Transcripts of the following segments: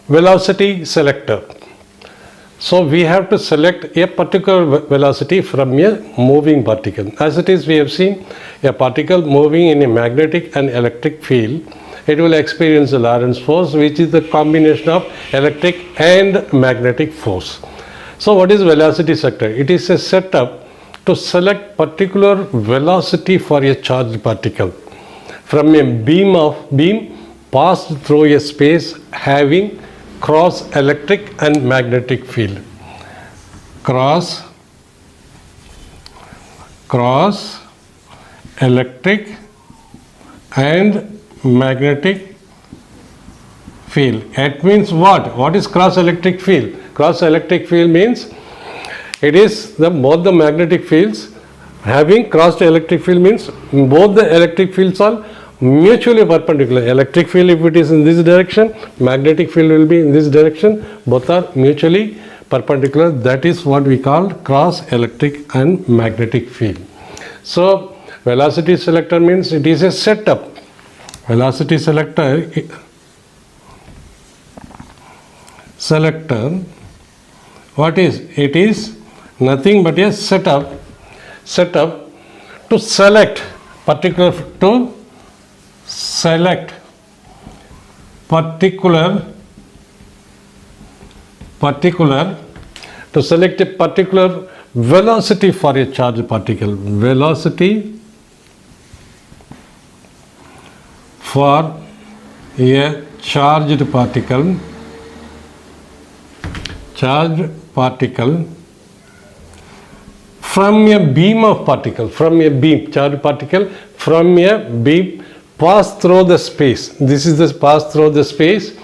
Velocity selector. So we have to select a particular velocity from a moving particle. As it is, we have seen a particle moving in a magnetic and electric field. It will experience a Lorentz force, which is the combination of electric and magnetic force. So what is velocity selector? It is a setup to select particular velocity for a charged particle from a beam passed through a space having cross electric and magnetic field. Cross electric and magnetic field. It means what? What is cross electric field? Cross electric field means it is both the magnetic fields having crossed electric field, means both the electric fields are mutually perpendicular. Electric field, if it is in this direction, magnetic field will be in this direction. Both are mutually perpendicular. That is what we call cross electric and magnetic field. So velocity selector means it is a setup. Velocity selector what is? It is nothing but a setup to select particular velocity for a charged particle. Velocity for a charged particle from a beam of particle, charged particle from a beam pass through the space. This is the pass through the space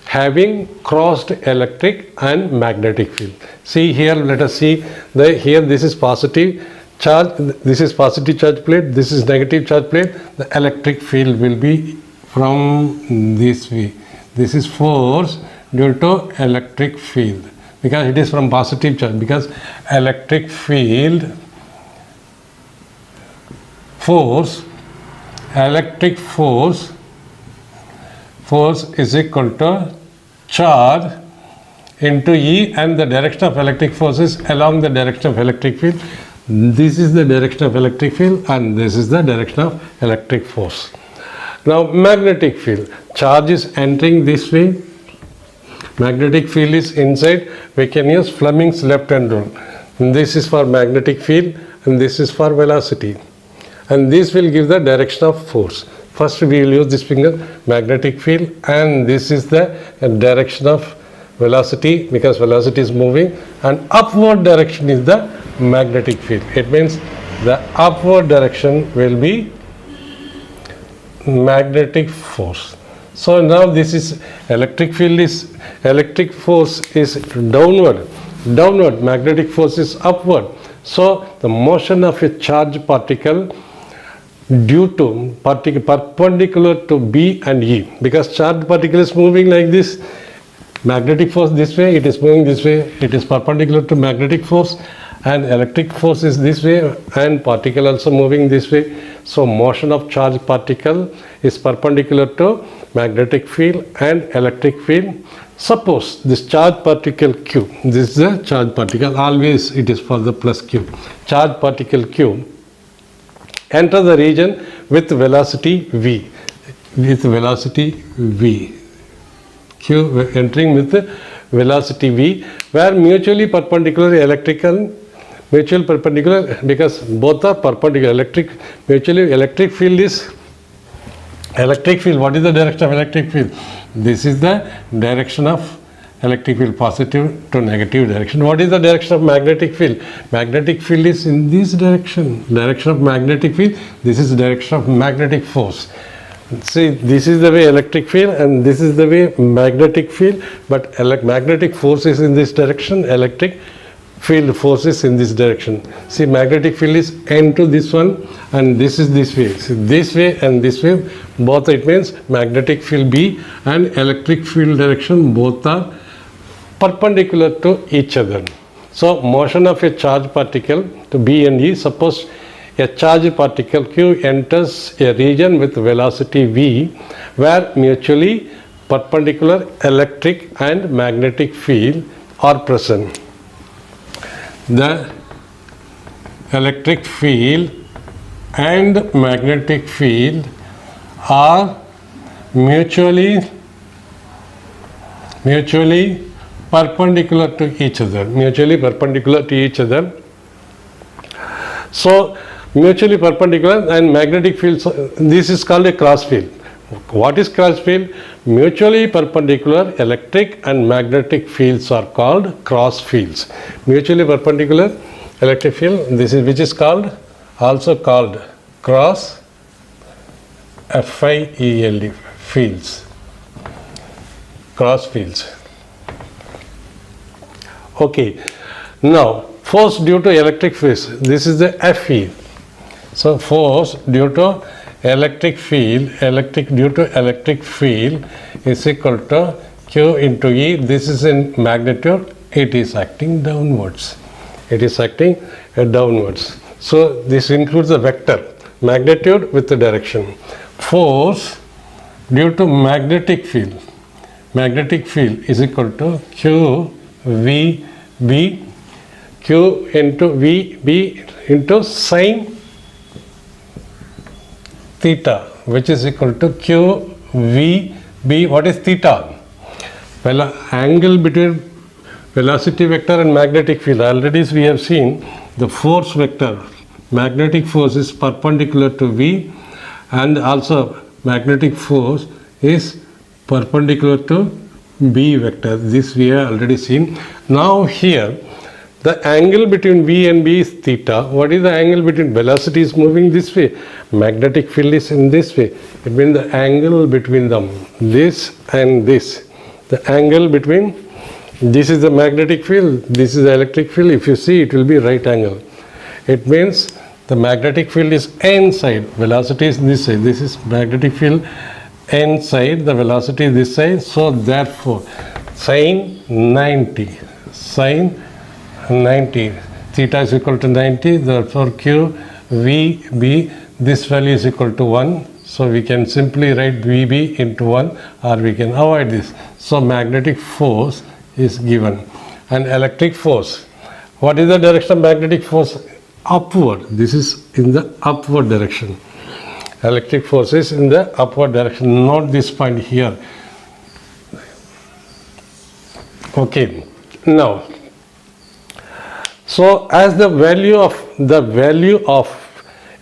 having crossed electric and magnetic field. See here, let us see here this is positive charge, this is positive charge plate, this is negative charge plate. The electric field will be from this way. This is force due to electric field, because it is from positive charge, because electric field force is equal to charge into E, and the direction of electric force is along the direction of electric field. This is the direction of electric field and this is the direction of electric force. Now magnetic field, charge is entering this way, magnetic field is inside. We can use Fleming's left hand rule. This is for magnetic field and this is for velocity, and this will give the direction of force. First we will use this finger, magnetic field, and this is the direction of velocity, because velocity is moving, and upward direction is the magnetic field. It means the upward direction will be magnetic force. So now this is electric force is downward, magnetic force is upward. So the motion of a charged particle due to perpendicular to B and E, because charged particle is moving like this, magnetic force this way, it is moving this way, it is perpendicular to magnetic force, and electric force is this way and particle also moving this way. So motion of charged particle is perpendicular to magnetic field and electric field. Suppose this charged particle Q, this is the charged particle, always it is for the plus Q, charged particle Q enter the region with velocity V, Q entering with velocity V, where mutually perpendicular because both are perpendicular. Electric field is electric field. What is the direction of electric field? This is the direction of electric field, positive to negative direction. What is the direction of magnetic field? Magnetic field is in this direction of magnetic field. This is the direction of magnetic force. See, this is the way electric field and this is the way magnetic field, but magnetic force is in this direction, electric field force is in this direction. See, magnetic field is into this one and this is this way. See, this way and this way, both, it means magnetic field B and electric field direction both are perpendicular to each other. So motion of a charged particle to B and E, suppose a charged particle Q enters a region with velocity V where mutually perpendicular electric and magnetic field are present. The electric field and magnetic field are mutually perpendicular to each other. So mutually perpendicular, and magnetic fields, this is called a cross field. What is cross field? Mutually perpendicular electric and magnetic fields are called cross fields. Mutually perpendicular electric field, this is which is also called cross field fields. Cross fields. Okay. Now force due to electric field. This is the Fe. So force due to electric field is equal to Q into E. This is in magnitude. It is acting downwards. So this includes the vector, magnitude with the direction. Force due to magnetic field is equal to Q V B, Q into V B into sine theta, which is equal to Q V B. What is theta? Well, angle between velocity vector and magnetic field. Already we have seen the force vector. Magnetic force is perpendicular to V, and also magnetic force is perpendicular to B vector. This we have already seen. Now here the angle between V and B is theta. What is the angle between velocity is moving this way, magnetic field is in this way. It means the angle between them, this and this. The angle between, this is the magnetic field, this is the electric field. If you see, it will be right angle. It means the magnetic field is n side, velocity is this side. This is magnetic field n side, the velocity is this side. So therefore sine 90, theta is equal to 90, therefore Q V B, this value is equal to 1. So we can simply write VB into 1, or we can avoid this. So magnetic force is given. And electric force, what is the direction of magnetic force? Upward. This is in the upward direction. Electric force is in the upward direction, not this point here. Okay. Now, so as the value of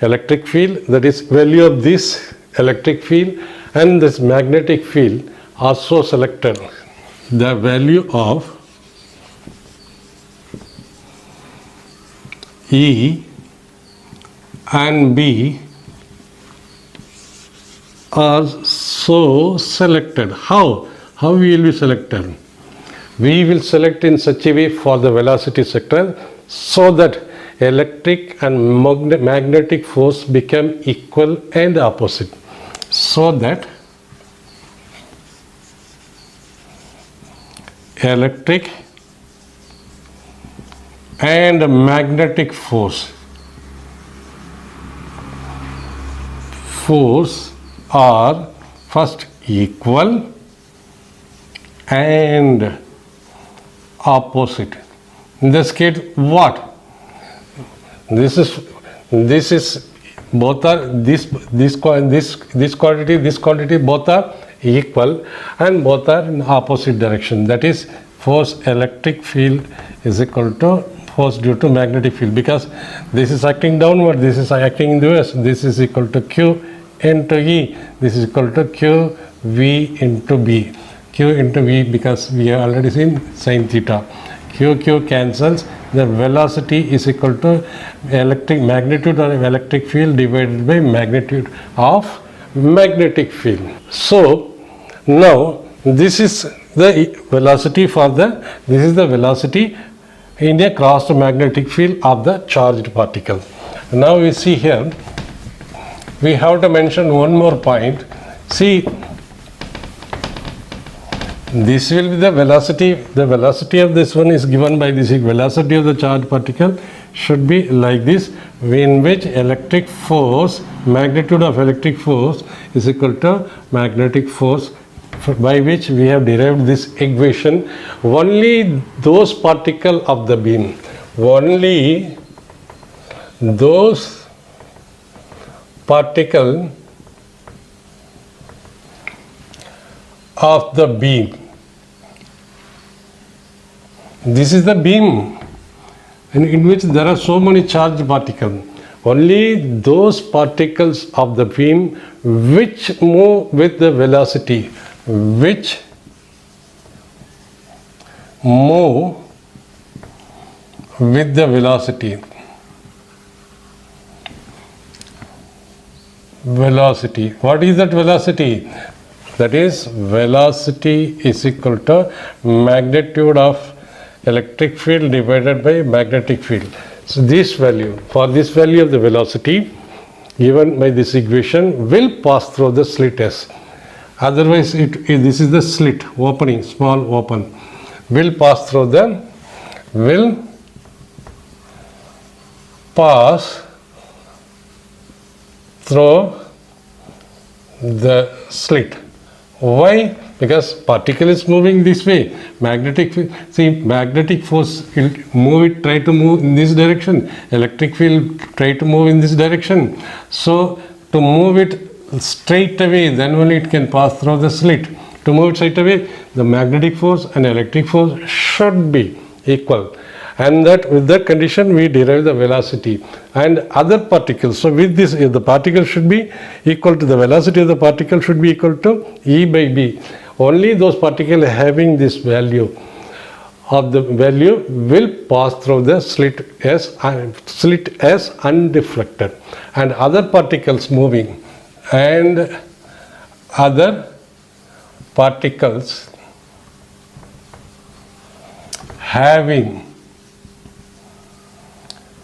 electric field, that is value of this electric field and this magnetic field are so selected, the value of E and B are so selected. How we will be selected? We will select in such a way for the velocity sector so that electric and magnetic force become equal and opposite. So that electric and magnetic force are first equal and opposite. In this case, what? This is both are this quantity both are equal and both are in opposite direction. That is, force electric field is equal to force due to magnetic field, because this is acting downward, this is acting inwards. This is equal to Q into E. This is equal to Q V into B. Q into V, because we have already seen sin theta. Q cancels. The velocity is equal to magnitude of electric field divided by magnitude of magnetic field. So now this is the velocity in a crossed magnetic field of the charged particle. Now we see here, we have to mention one more point. See, this will be the velocity. The velocity of this one is given by this. Velocity of the charged particle should be like this, in which electric force, magnitude of electric force is equal to magnetic force by which we have derived this equation. Only those particles of the beam, only those particle of the beam, this is the beam in which there are so many charged particles. Only those particles of the beam which move with the velocity, which move with the velocity. Velocity. What is that velocity? That is, velocity is equal to magnitude of electric field divided by magnetic field. So this value, for this value of the velocity given by this equation, will pass through the slit S. Otherwise, this is the slit opening, small open, will pass through the, will pass through the slit. Why? Because particle is moving this way. Magnetic field, see, magnetic force will move it, try to move in this direction. Electric field try to move in this direction. So to move it straight away, then only it can pass through the slit. To move it straight away, the magnetic force and electric force should be equal. And that with that condition we derive the velocity and other particles. So with this, the particle should be equal to, the velocity of the particle should be equal to E by B. Only those particles having this value of the value will pass through the slit S undeflected, and other particles moving and other particles having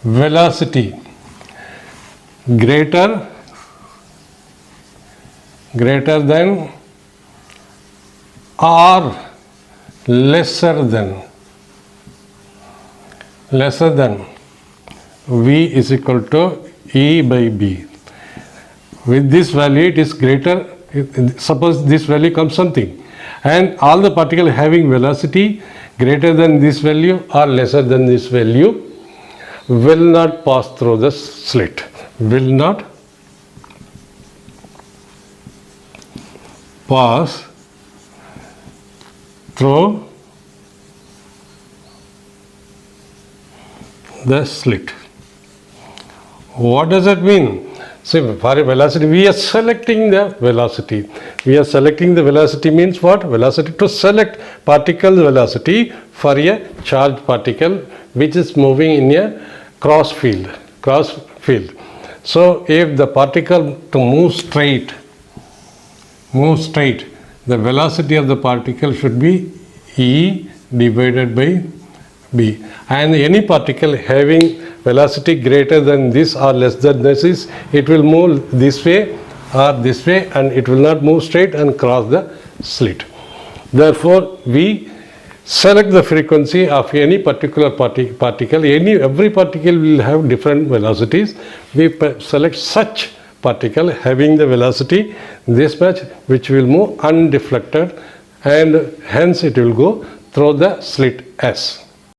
velocity greater than or lesser than V is equal to E by B. With this value it is greater, suppose this value comes something, and all the particles having velocity greater than this value or lesser than this value will not pass through the slit, will not pass through the slit. What does that mean? See, for a velocity, we are selecting the velocity. We are selecting the velocity means what? Velocity, to select particle velocity for a charged particle which is moving in a cross field. So if the particle to move straight, the velocity of the particle should be E divided by B, and any particle having velocity greater than this or less than this is, it will move this way or this way, and it will not move straight and cross the slit. Therefore we select the frequency of any particular particle. Every particle will have different velocities. We select such particle having the velocity this much, which will move undeflected, and hence it will go through the slit S.